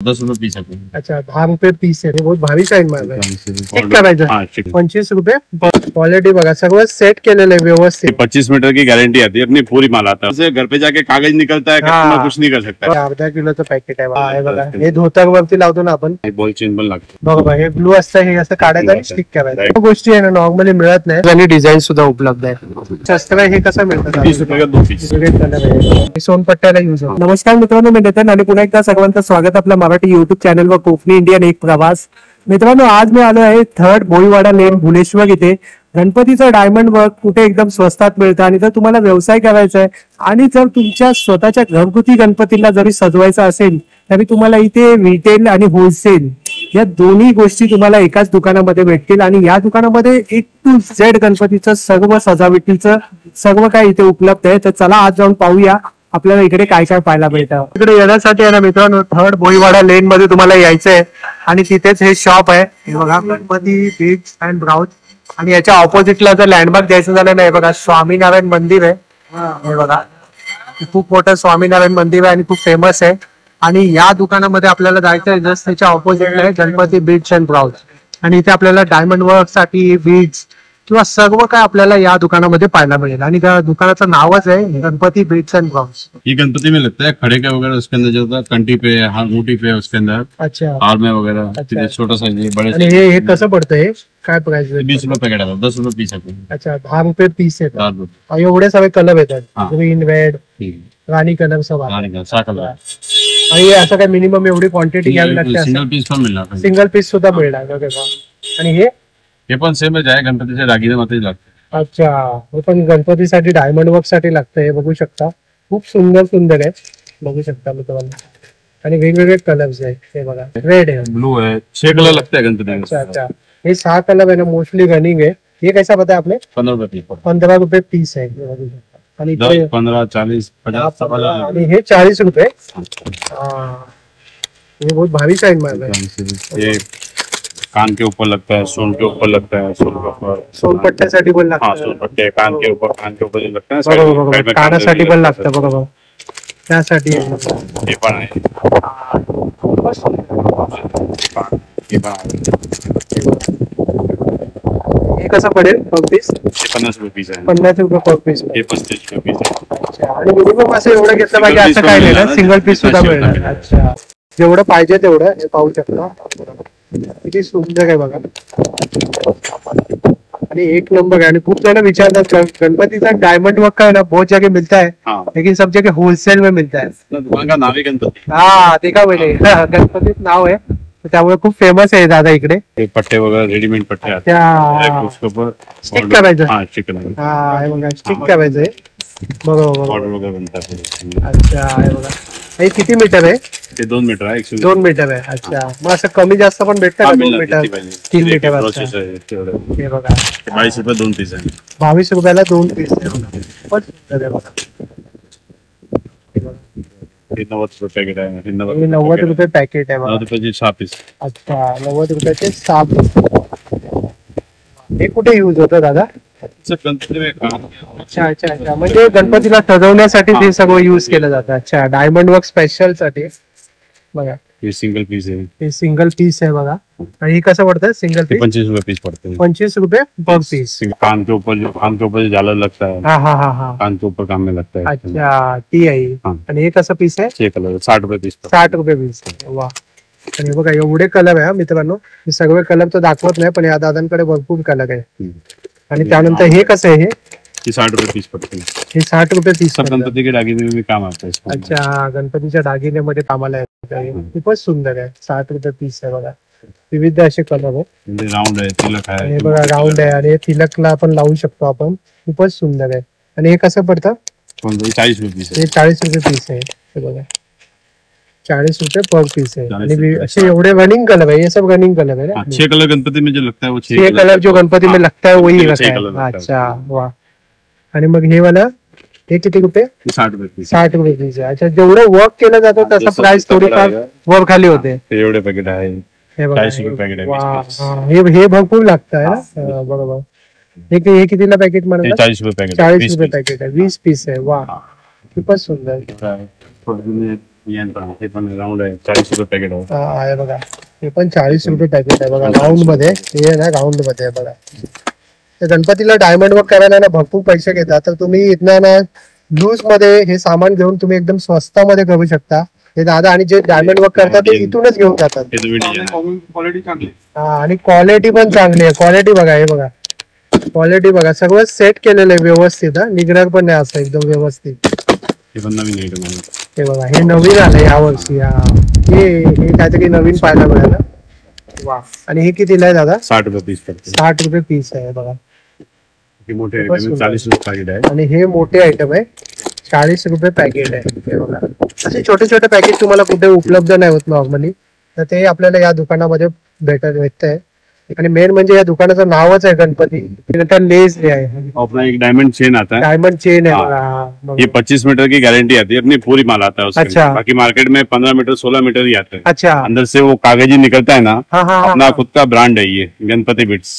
10 रुपये पीस है। अच्छा 10 रुपये पीस आहे, बहुत भारी साईज माल आहे. चेक करायचं 25 रुपये क्वालिटी बघा, सगळं सेट केलेलं आहे व्यवस्थित. 25 मीटर की गारंटी आती है, अपनी पूरी माल आता है. जैसे घर पे जाके कागज निकलता है, कस्टमर कुछ नहीं कर सकता. अर्धा किलोचं पॅकेट आहे बघा. हे बघा, हे धोतर वरती लावतो ना आपण, बॉल चेन पण लागतो बघा. हे ग्लू असतं, हे असं काढायचं आणि स्टिक करायचं. गोष्टी आहे ना नॉर्मली मिळत नाही, आणि डिझाईन सुद्धा उपलब्ध आहे. शस्त्र हे कसं मिळतं? 20 रुपये का 2 पीस. सोनपट्ट्याला यूज होतो. नमस्कार मित्रांनो, मी नितीन आणि पुन्हा एकदा सर्वांचं स्वागत आपल्या मराठी युट्यूब चॅनल व कोकणी इंडियन एक प्रवास. मित्रांनो, आज मी आलो आहे थर्ड भोईवाडा लेन भुवनेश्वर इथे. गणपतीचं डायमंड वर्क कुठे एकदम स्वस्तात मिळतं, आणि जर तुम्हाला व्यवसाय करायचा आहे आणि जर तुमच्या स्वतःच्या घरगुती गणपतीला जरी सजवायचं असेल तरी तुम्हाला इथे रिटेल आणि होलसेल या दोन्ही गोष्टी तुम्हाला एकाच दुकानामध्ये भेटतील. आणि या दुकानामध्ये A to Z गणपतीचं सर्व सजावटीचं सर्व काही इथे उपलब्ध आहे. तर चला आज जाऊन पाहूया आपल्याला इकडे काय काय पाहायला मिळतं. इकडे येण्यासाठी आहे ना मित्रांनो, थर्ड भोईवाडा लेन मध्ये तुम्हाला यायचंय आणि तिथेच हे शॉप आहे. हे बघा, गणपती बीट्स अँड ब्राउज. आणि याच्या ऑपोजिटला जर लँडमार्क द्यायचं झालं नाही, बघा स्वामीनारायण मंदिर आहे. हे बघा, खूप मोठं स्वामीनारायण मंदिर आहे आणि खूप फेमस आहे. आणि या दुकानामध्ये आपल्याला जायचं आहे, जस्ट त्याच्या ऑपोजिटला आहे गणपती बीट्स अँड ब्राउज. आणि इथे आपल्याला डायमंड वर्क साठी बीट्स किंवा सर्व काय आपल्याला या दुकानामध्ये पाहायला मिळेल. आणि त्या दुकानाचं नावच आहे गणपती बीट्स एंड ब्राउज. ये गणपति में लगता है खड़े का वगैरह, उसके अंदर जो होता है कंठी पे अंगूठी पे, उसके अंदर अच्छा हार में वगैरह. छोटा साइज है, बड़े. आणि हे कसं पडतं? हे काय प्राइस आहे? 20 रुपये पैकेट आता, 10 रुपये पीस है. अच्छा 10 रुपये पीस आहे. 10 रुपये. एवढे सगळे कलर येतात, हा. ग्रीन रेड राणी कलर सब. का 6 कलर. आणि असं काय मिनिमम एवढी क्वांटिटी घ्यावी लागते? सिंगल पीस पण मिळणार. सिंगल पीस सुद्धा मिळणार का? आणि हे पण सेमच आहे, गणपतीच्या दागिने मध्ये लागते. अच्छा, हे पण गणपतीसाठी डायमंड वर्क साठी लागतं. हे बघू शकता, खूप सुंदर सुंदर आहे, बघू शकता मित्रांनो. आणि वेगवेगळे कलर्स आहेत. हे बघा, रेड आहे, ब्लू है, 6 कलर लगते हैं गणपती में. अच्छा अच्छा. हे 6 कलर आहे ना, मोस्टली रनिंग आहे. हे कैसा पता है आपने? 15 रुपये पीस. 15 रुपये पीस आहे. हे बघू शकता. आणि 10, 15, 40, 50 सब अलग. आणि हे 40 रुपये. ये बहुत भारी साइज माल है. ये कान के ऊपर लगता है, सोन के ऊपर लगता है, सोन के ऊपर सोनपट्ट्यासाठी पण लागतं. हाँ, सोनपट्टे कान के ऊपर जो लगता है, बरोबर, कानासाठी पण लागतं. बरोबर, त्यासाठी ये पण आहे. हे कसं पडेल पर पीस? 50 रुपये पीस आहे. 50 रुपये पर पीस. हे 35 रुपये पीस आहे. आणि मिनिमम असं एवढं घेतलं पाहिजे असं काय नाही ना, सिंगल पीस सुद्धा मिळणार. अच्छा, जेवढं पाहिजे तेवढं. हे पाहू शकता, किती सुंदर आहे बघा. आणि एक नंबर आहे. आणि खूप जण विचारतात गणपतीचा डायमंड वर्क का है ना बहुत जगह मिलता है, लेकिन सब जगह होलसेल में मिलता है. दुकान का नाव आहे गणपती. हा, ते का म्हणजे गणपतीच नाव आहे, त्यामुळे खूप फेमस आहे दादा इकडे. हे पट्टे वगैरे रेडीमेड पट्टे आते त्या उसके ऊपर स्टिक करायचं. हाँ, स्टिक करायचं. हा, हे बघा, स्टिक करायचंय. बरोबर. ऑर्डर वगैरे बनतात. अच्छा, हे बघा. हे किती मीटर आहे? ते 2 मीटर आहे. 2 मीटर आहे. अच्छा, मग असं कमी जास्त पण भेटतं का? 2 मीटर 3 मीटर असतं. हे बघा, 22 रुपये 2 पीस आहे. 22 रुपयाला 2 पीस आहे. पण सुंदर आहे बघा. हे 90 रुपये पॅकेट आहे. हे 90 रुपये पॅकेट आहे बघा. 90 रुपयाचे 6 पीस. अच्छा, 90 रुपयाचे 6 पीस. हे कुठे युज होतं दादा? अच्छा अच्छा अच्छा, म्हणजे गणपतीला सजवण्यासाठी ते सगळं युज केलं जातं. अच्छा, डायमंड वर्क स्पेशल साठी बघा. हे सिंगल पीस आहे. हे सिंगल पीस आहे बघा. आणि हे कसं पडतं सिंगल पीस? 25 रुपये पीस पड़ते हैं. 25 रुपये पर पीस. कान के ऊपर जो झालर लगता है, हाँ हाँ हाँ हाँ, कान के ऊपर काम में लगता है. अच्छा, ती आहे. आणि हे कसं पीस आहे? 6 कलर 60 रुपये पीस. 60 रुपये पीस. वा. आणि बघा, एवढे कलर आहे मित्रांनो. हे सगळे कलर तर दाखवत नाही, पण या दादांकडे भरपूर कलर आहे. आणि त्यानंतर हे कसं आहे? हे 60 रुपये पीस पड़ते हैं. हे 60 रुपये पीस. सब गणपती के दागिने में भी काम आता है. अच्छा, गणपतीच्या दागिन्यामध्ये कामाला आहे. खूपच सुंदर आहे. 60 रुपये पीस आहे बघा. विविध असे कलर आहे. राऊंड आहे, तिलक आहे. हे बघा, राऊंड आहे आणि तिलकला आपण लावू शकतो आपण. खूपच सुंदर आहे. आणि हे कसं पडतं? 40 रुपये पीस. हे 40 रुपये पीस आहे. हे बघा, 40 रुपये पर पीस है. आणि असे एवढे रनिंग कलर है, ये सब रनिंग कलर है. 6 कलर गणपति में जो लगता है वो 6 कलर जो गणपति में लगता है वही रखा है. अच्छा, वाह. आणि मग हे वाला हे किती रुपये? 60 रुपये पीस. 60 रुपये पीस आहे. अच्छा, जेवढं वर्क केलं जातं तसं प्राइस थोडीफार वर खाली होते. एवढे पॅकेट आहे. हे बघा, 40 रुपये पॅकेट आहे. हे भरपूर लागतं आहे ना. बरोबर. हे कितीला पॅकेट म्हणतात? 40 रुपये पॅकेट. 40 रुपये पॅकेट आहे. 20 पीस आहे. वा, खूपच सुंदर. हे पण राऊंड आहे, 40 रुपये पॅकेट आहे. आहे बघा, हे पण 40 रुपये पॅकेट आहे बघा, राऊंड मध्ये. हे आहे ना राऊंड मध्ये आहे बघा. तर गणपतीला डायमंड वर्क करायला ना भरपूर पैसे घेतात, तर तुम्ही इथनं ना लूज मध्ये हे सामान घेऊन तुम्ही एकदम स्वस्तामध्ये करू शकता. हे दादा आणि जे डायमंड वर्क करतात ते इथूनच घेऊन जातात. क्वालिटी चांगली. आणि क्वालिटी पण चांगली आहे. क्वालिटी बघा, हे बघा क्वालिटी बघा, सगळं सेट केलेलं आहे व्यवस्थित. निघणार पण नाही असं, एकदम व्यवस्थित. हे पण नवीन आयटम आहे. हे बघा, हे नवीन आलं या वर्षी. हे काहीतरी नवीन पाहायला मिळालं. वा. आणि हे कितीला आहे दादा? 60 रुपये पीस पडते. 60 रुपये पीस आहे बघा. हे मोठे आयटम 40 रुपये पॅकेट आहे. आणि हे मोठे आयटम आहे, 40 रुपये पॅकेट आहे. हे बघा, असे छोटे छोटे पॅकेट तुम्हाला कुठे उपलब्ध नाही होत नॉर्मली, तर ते आपल्याला या दुकानामध्ये भेटतंय. आणि मेन म्हणजे या दुकानाचं नावच आहे गणपती. नंतर लेस आहे, अपना एक डायमंड चेन आता है. डायमंड चेन है बघा. ये 25 मीटर की गारंटी आती है, अपनी पूरी माल आता है उसके अच्छा. अंदर. बाकी मार्केट में 15 मीटर 16 मीटर ही आता है. अच्छा. अंदर से वो कागज ही निकलता है ना. हाँ हाँ अपना खुद का ब्रांड है ये गणपति बिट्स.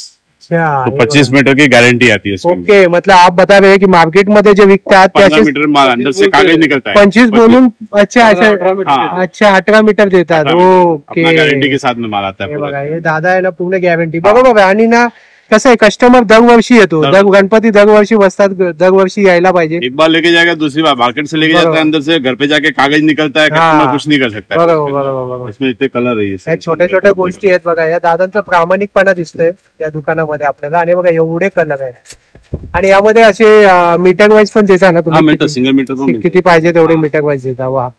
अच्छा, तो 25 मीटर की गारंटी आती है इसके अंदर. ओके. मतलब आप बता रहे हैं कि मार्केट मध्ये जे विकतात 15 मीटर माल अंदर से कागज निकलता है. 25 बोलून अच्छा अच्छा हाँ. अच्छा 18 मीटर देतात. ओके. अपना गारंटी के साथ में माल आता है हे पूरा. बघा, हे दादा आहे ना पूर्ण गॅरंटी. बरोबर. आणि ना कसं आहे, कस्टमर दरवर्षी येतो. गणपती दरवर्षी बसतात, दरवर्षी यायला पाहिजे. एक बार लेके जाएगा, दूसरी बार मार्केट से लेके जाता है, अंदर से घर पे जाके कागज निकलता है, कस्टमर कुछ नहीं कर सकता है. बरोबर बरोबर बरोबर. इसमें इतने कलर है. या छोट्या छोट्या गोष्टी आहेत बघा. या दादांचा प्रामाणिकपणा दिसतोय या दुकानामध्ये आपल्याला. आणि बघा एवढे कलर आहेत. आणि यामध्ये असे मीटर वाईज पण देता ना तुम्ही? सिंगल मीटर पण किती पाहिजे तेवढे मीटर वाईज देता. वा.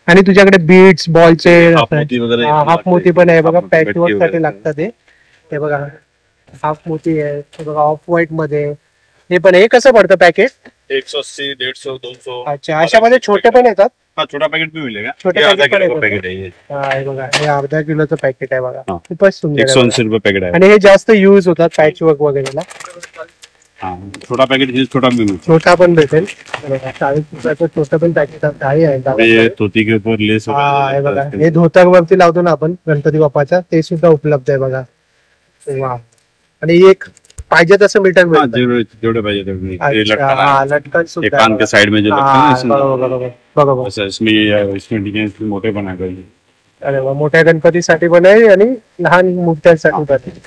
आणि तुझ्याकडे बीट्स, बॉलचे हाफ मोती वगैरे हाफ मोती पण आहे बघा, पॅच वर्क साठी लागतात ते बघा. हाफ मोती आहे हे बघा, ऑफ व्हाईट मध्ये. हे पण, हे कसं पडतं पॅकेट? 180, 150, 200. अच्छा, अशामध्ये छोटे पण येतात? हाँ, छोटा पैकेट भी मिलेगा. छोटे ये आधा पैकेट किलो का पण पैकेट है ये. हे बघा, हे अर्धा किलोचं पॅकेट आहे बघा. हाँ. खूपच सुंदर आहे. 180 रुपये पैकेट है. आणि हे जास्त युज होतात पॅच वर्क वगैरेला. हाँ, छोटा पैकेट है, छोटा भी मिलता छोटा पण भेटेल. 40 रुपयाचं छोटं पण पॅकेट आहे. है. ये धोती के ऊपर लेस हे बघा, हे धोतर लावतो ना आपण गणपती बाप्पाच्या, ते सुद्धा उपलब्ध आहे बघा. वा. आणि एक पाहिजे तसं मीटर मिळतं. जेवढे पाहिजे तेवढे. ये अच्छा, लटकन हा, है. लटकन ये सुद्धा कान के साइड में जो लगता है ना, इसमें बरोबर बरोबर बरोबर. ऐसा इसमें डिजाइन मोटे बना कर. अरे वा, मोठ्या गणपतीसाठी पण आहे आणि लहान मूर्त्यांसाठी पण आहे.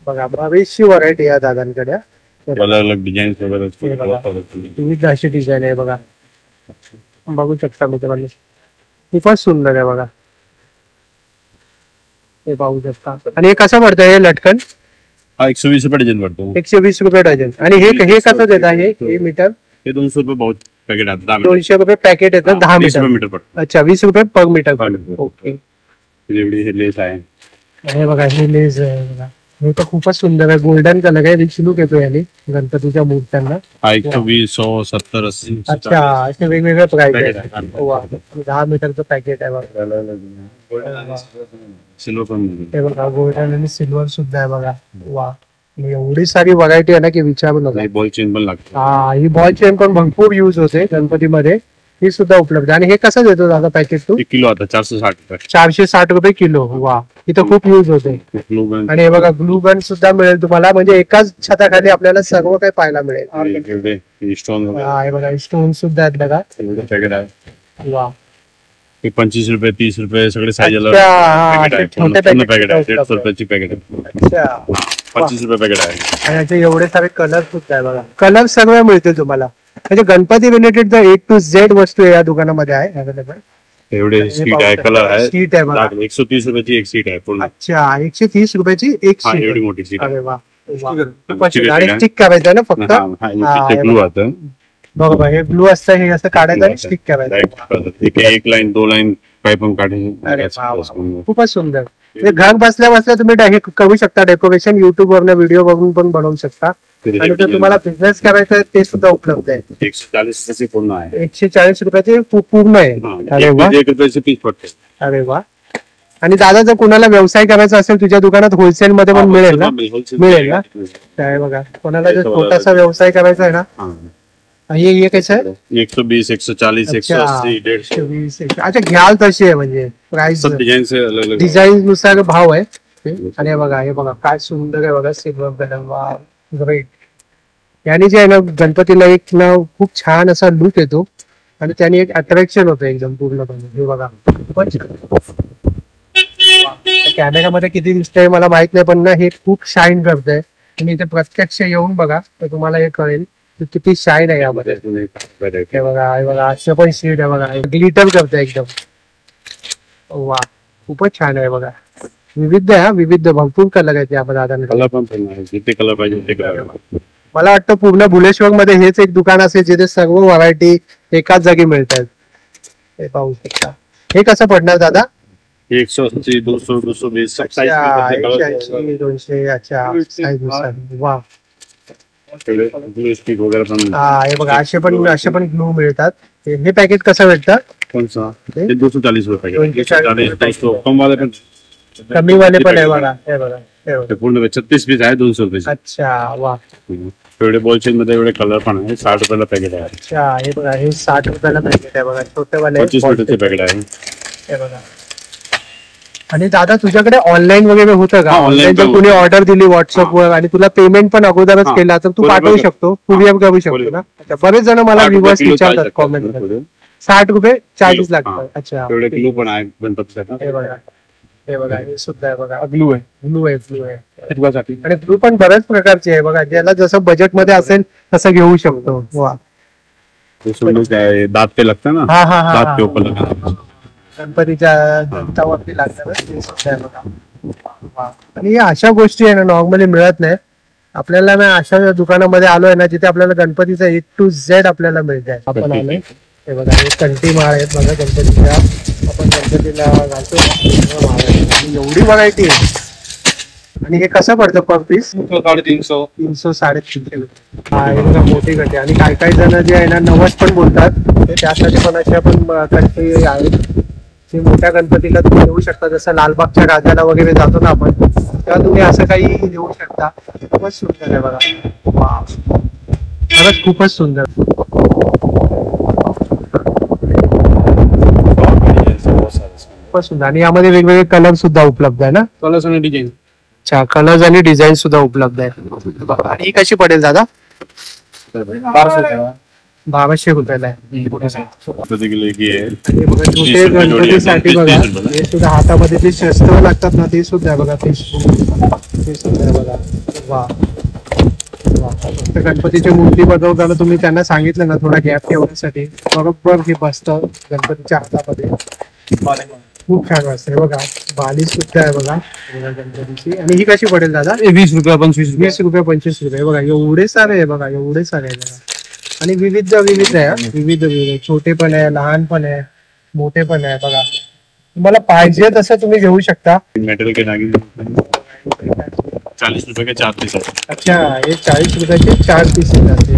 बघा, बरीचशी व्हरायटी आहे दादांकडे. अलग अलग डिजाइन वगैरह ये बघा. बहुत अलग. विविध अशी डिझाईन आहे बघा, बघू शकता मित्रांनो. खूपच सुंदर आहे बघा, हे पाहू शकता. आणि हे कसं पडतं हे लटकन? हाँ, 120 रुपये डजन पड़ता है. 120 रुपये डझन. आणि हे कसं देत आहे हे मीटर? ये 200 रुपये बहुत पैकेट आता. 10 मीटर. 200 रुपये पॅकेट येतं 10 20 रुपये मीटर. मीटर पड़ता अच्छा, 20 रुपये पर मीटर. है. ओके. एवढी हे लेस आहे. हे बघा, हे लेस आहे बघा. हे तर खूपच सुंदर आहे, गोल्डन कलर आहे. रिच लुक येतो याने गणपतीच्या मूर्त्यांना. हा, 120, 100, 70, 80. अच्छा, असे वेगवेगळे प्राइस पॅकेट आहे. आहे. वा, 10 मीटरचं पॅकेट आहे बघा. सिल्वर पण मिळेल. हे बघा, गोल्डन आणि सिल्वर सुद्धा आहे बघा. वा, एवढी सारी व्हरायटी आहे ना की विचारू नका. बॉल चेन पण लागते. हा, ही बॉल चेन पण भरपूर युज होते गणपतीमध्ये. ही सुद्धा उपलब्ध. आणि हे कसं देतो दादा पॅकेट तू? 1 किलो आता 460 रुपये. 460 रुपये किलो. वा, इथं खूप युज होते. Glue gun. आणि हे बघा, ग्लू गन सुद्धा मिळेल तुम्हाला. म्हणजे एकाच छताखाली आपल्याला सर्व काही पाहायला मिळेल. एवढे स्टोन वगैरे. हा, हे बघा, स्टोन सुद्धा आहेत बघा. एवढे पॅकेट आहे. वा. हे 25 रुपये, 30 रुपये सगळे साईज अच्छा, हा, पॅकेट आहे. छोटे पूर्ण पॅकेट पॅकेट आहे. असतात. 150 रुपयाची पॅकेट आहे. अच्छा. 25 रुपये पॅकेट आहे. आणि याचे एवढे सारे कलर सुद्धा आहे बघा. कलर सगळे मिळतील तुम्हाला. म्हणजे Ganpati related A to Z वस्तू या दुकानामध्ये आहे अवेलेबल. एवढे सीट आहे, कलर आहे. सीट आहे बघा. 130 रुपयाची एक सीट आहे पूर्ण. अच्छा, 130 रुपयाची एक हा, सीट. एवढी मोठी सीट. अरे वा. चिकट आणि आहे. स्टिक करायचं आहे ना फक्त? हा, ग्लू आता. बघा, हे ब्लू असतं, हे असं काढायचं आणि स्टिक करायचं. एक लाईन 2 लाईन काही पण अरे वा, वा. काढायचं. खूपच सुंदर. म्हणजे घर बसल्या बसल्या तुम्ही हे करू शकता डेकोरेशन. युट्यूब वरनं व्हिडिओ बघून पण बनवू शकता. आणि जर तुम्हाला बिझनेस करायचा आहे ते सुद्धा उपलब्ध आहे. 140 रुपये पूर्ण आहे. 140 रुपयाचे पूर्ण आहे. अरे वा. 1 रुपयाचे पीस पडते. अरे वा. आणि दादा, जर कुणाला व्यवसाय करायचा असेल तुझ्या दुकानात होलसेल मध्ये पण मिळेल ना? मिळेल ना? काय बघा, कोणाला जर छोटासा व्यवसाय करायचा आहे ना, हे कसं आहे? 120, 140, 180, 150. 120. अच्छा, घ्याल तशी आहे म्हणजे प्राइस सब डिजाइन से अलग अलग. डिझाईन नुसार भाव आहे. आणि हे बघा काय सुंदर आहे बघा, सिल्वर कलर. वा, ग्रेट. याने जे आहे ना गणपतीला एक ना खूप छान असा लुक येतो. आणि त्याने एक अट्रॅक्शन होतं एकदम पूर्णपणे. हे बघा खूपच छान. कॅमेऱ्यामध्ये किती दिसतंय मला माहित नाही, पण ना हे खूप शाईन करतंय. तुम्ही इथे प्रत्यक्ष येऊन बघा तर तुम्हाला हे कळेल की किती शाईन आहे यामध्ये. हे बघा असं पण शीट आहे बघा, ग्लिटर करतंय एकदम. वा खूपच छान आहे बघा. विविध आहे, विविध भरपूर कलर आहेत यामध्ये दादा. कलर पण जिथे कलर पाहिजे ते कलर. मला वाटतं पूर्ण भुलेश्वर मध्ये हेच एक दुकान असेल जिथे सर्व व्हरायटी एकाच जागी मिळतात. हे पाहू शकता. हे कसं पडणार दादा? 180, 200, 220 200. अच्छा वा. स्टिक वगैरे पण. हा हे बघा असे पण ग्लू मिळतात. हे पॅकेट कसं भेटतं? कौन सा? ये 240 रुपये. 240 कम वाले पण. कमी वाले पण आहे बघा. हे बघा पूर्ण 36 पीस आहे 200 रुपये. अच्छा वा. एवढे बॉलचेन मध्ये एवढे कलर पण आहे. 60 रुपयाला पॅकेट आहे. अच्छा हे बघा हे 60 रुपयाला पॅकेट आहे बघा. छोटे वाले 25 रुपयाचे पॅकेट आहे. हे बघा. आणि दादा तुझ्याकडे ऑनलाईन वगैरे होतं का? ऑनलाईन जर पण कुणी ऑर्डर दिली व्हॉट्सअपवर आणि तुला पेमेंट पण अगोदरच केला तर तू Courier पाठवू पण शकतो, कुरिअर करू शकतो ना? अच्छा बरेच जण मला 60 रुपये व्ह्युअर्स किलो विचारतात चार्ज कॉमेंट लागतात. मध्ये. 60 रुपये चार्जेस किलो. लागतात. अच्छा एवढे किलो पण आहे गणपतीसाठी. हे बघा हे सुद्धा आहे बघा. ग्लू आहे. आणि ग्लू पण बऱ्याच प्रकारचे आहे बघा. ज्याला जसं बजेट मध्ये असेल तसं घेऊ शकतो. वा. दात पे लगता ना. हा दात पे ऊपर लगा. गणपतीच्या दंतावरती लागतात ते सुद्धा आहे बघा. वा. आणि या अशा गोष्टी आहे ना नॉर्मली मिळत नाही आपल्याला. ना अशा दुकानामध्ये आलोय ना जिथे आपल्याला गणपतीचा A to Z आपल्याला मिळतंय. आपण आलोय हे बघा. हे कंठी माळ आहेत बघा गणपतीच्या. आपण गणपतीला घालतो माळ आहेत. आणि एवढी व्हरायटी आहे. आणि हे कसं पडतं पर पीस? 350. 300 350. हा हे बघा मोठी कंठी. आणि काही जण जे आहे ना 90 पण बोलतात ते त्यासाठी पण अशा पण कंठी आहेत. ते मोठ्या गणपतीला तुम्ही देऊ शकता. जसं लालबागच्या राजाला वगैरे जातो ना आपण तेव्हा तुम्ही असं काही देऊ शकता. खूपच सुंदर आहे बघा. खरंच खूपच सुंदर. खूपच सुंदर. आणि यामध्ये वेगवेगळे कलर सुद्धा उपलब्ध आहे ना? कलर्स आणि डिझाईन. अच्छा कलर्स आणि डिझाईन सुद्धा उपलब्ध आहे. आणि ही कशी पडेल दादा? 1200 रुपयाला आहे. हे बघा छोटे गणपतीसाठी बघा. हे सुद्धा हातामध्ये जे शस्त्र लागतात ना ते सुद्धा आहे बघा. ते सुद्धा आहे बघा. वा. फक्त गणपतीची मूर्ती बनवताना तुम्ही त्यांना सांगितलं ना थोडा गॅप ठेवण्यासाठी बरोबर हे बसतं गणपतीच्या हातामध्ये. खूप छान वाटतंय बघा. बाली सुद्धा आहे बघा गणपतीची. आणि ही कशी पडेल दादा? 20 रुपये 25 रुपये. 20 रुपये 25 रुपये बघा. एवढे सारे आहे बघा. एवढे सारे आहे बघा. आणि विविध आहे. विविध छोटे पण आहे, लहान पण आहे, मोठे पण आहे बघा. तुम्हाला पाहिजे तसं तुम्ही घेऊ शकता. मेटल के दागिने 40 रुपये के 4 पीस आहे. अच्छा हे 40 रुपयाचे 4 पीस येतात.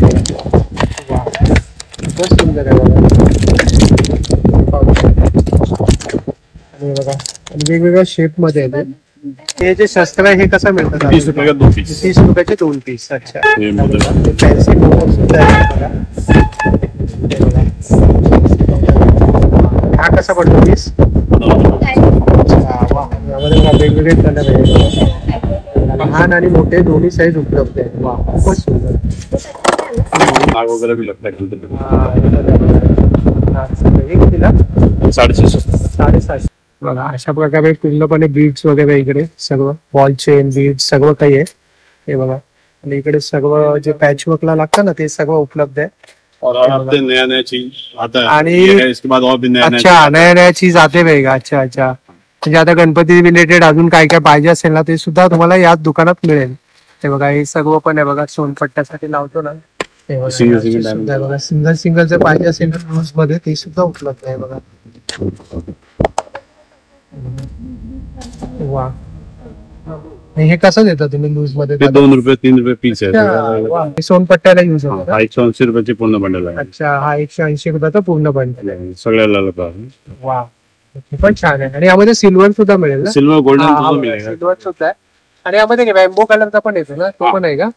वा खूपच सुंदर आहे बघा. आणि बघा आणि वेगवेगळ्या शेप मध्ये आहे. हे जे शस्त्र आहे हे कसं मिळतं? 20 रुपये का 2 पीस. 30 रुपयाचे 2 पीस. अच्छा हे मोठं. फॅन्सी सुद्धा आहे बघा. हे बघा. हा कसा पडतो पीस? यामध्ये बघा वेगवेगळे कलर आहे. लहान आणि मोठे दोन्ही साईज उपलब्ध आहेत. वा खूपच सुंदर. नाग वगैरे भी लगता है. 650. 650 बघा. अशा प्रकारे पूर्णपणे बीड्स वगैरे इकडे सर्व बॉल चेन बीड्स सर्व काही आहे. हे बघा. आणि इकडे सर्व जे पॅच वर्कला लागतं ना ते सर्व उपलब्ध आहे. और हफ्ते नया चीज आता है. आणि ये है, इसके बाद और भी नया अच्छा नया चीज आते रहेगा. अच्छा म्हणजे आता गणपती रिलेटेड अजून काय काय पाहिजे असेल ना ते सुद्धा तुम्हाला याच दुकानात मिळेल. हे बघा हे सर्व पण आहे बघा. सोनपट्ट्यासाठी लावतो ना हे बघा. सिंगलचं पाहिजे असेल ना लूज मध्ये ते सुद्धा उपलब्ध आहे बघा. वा. हे कसं देता तुम्ही लूज मध्ये? 2 रुपये 3 रुपये पीस आहे. सोनपट्ट्याला युज होतो. 180 रुपयाचे पूर्ण बंडल आहे. अच्छा हा 180 रुपयाचा पूर्ण बंडल आहे. सगळ्याला लगता. वा पण छान आहे. आणि यामध्ये सिल्वर सुद्धा मिळेल ना? सिल्वर गोल्डन मिळेल. सिल्वर सुद्धा आहे. आणि यामध्ये रॅम्बो कलरचा पण येतो ना? तो पण आहे का?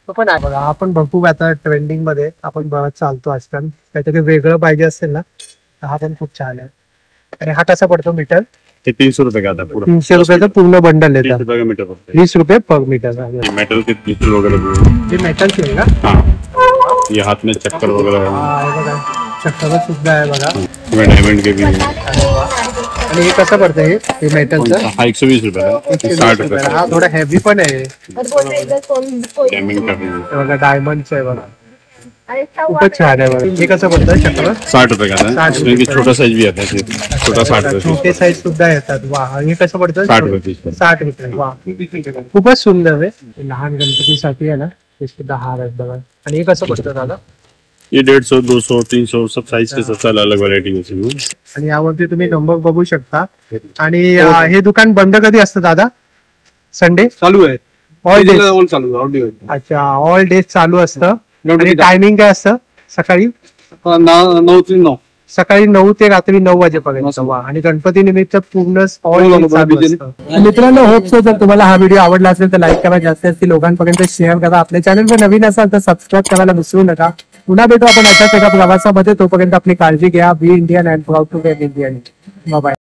तो पण आहे बघा. आपण बघू आता ट्रेंडिंग मध्ये आपण बघत चालतो आजकाल. काहीतरी वेगळं पाहिजे असेल ना हा पण खूप छान आहे. आणि हा कसा पडतो मीटर? ते 300 रुपये का आता पूरा. 300 रुपयाचं पूर्ण बंडल येतं. 30 रुपये का मीटर पड़ता है. 20 रुपये पर मीटर. मेटल के क्रिस्टल वगैरह. हे मेटलचे आहे का? हाँ ये हाथ में चक्कर वगैरह. हा हे बघा चक्कर सुद्धा आहे बघा. डायमंड के भी है. आणि हे कसं पडतं हे मेटलचं? हा 120 रुपये है. 60 रुपये. हा थोडा हेवी पण आहे. डायमंड का भी है. हे बघा डायमंडचं आहे बघा. खूपच छान आहे बघा. हे कसं पडतं चक्कर? 60 रुपये का था. 60 इसमें की छोटा साइज भी आता है. छोटा 60 रुपये. छोटे साईज सुद्धा येतात. वा हे कसं पडतं? 60 रुपये पीस. 60 रुपये. वा खूपच सुंदर आहे. लहान गणपतीसाठी आहे ना ते सुद्धा हार आहेत बघा. आणि हे कसं पडतं दादा? ये 150, 200, 300 सब साइज के साथ अलग वैरायटी है इसमें. आणि यावरती तुम्ही नंबर बघू शकता. आणि हे दुकान बंद कधी असतं दादा? संडे चालू आहे. All days? ऑल चालू आहे. All day. अच्छा ऑल डेज चालू असतं. आणि टायमिंग काय असतं? सकाळी 9 ते 9. सकाळी 9 ते रात्री 9 वाजेपर्यंत. वा आणि गणपती निमित्त पूर्ण ऑल डे चालू असतं. मित्रांनो होप सो जर तुम्हाला हा व्हिडिओ आवडला असेल तर लाईक करा, जास्तीत लोकांपर्यंत शेअर करा. आपल्या चॅनलवर नवीन असाल तर सबस्क्राईब करायला विसरू नका. पुन्हा भेटू आपण अशाच एका प्रवासामध्ये. तोपर्यंत आपली काळजी घ्या. Be Indian and proud to be Indian. Bye.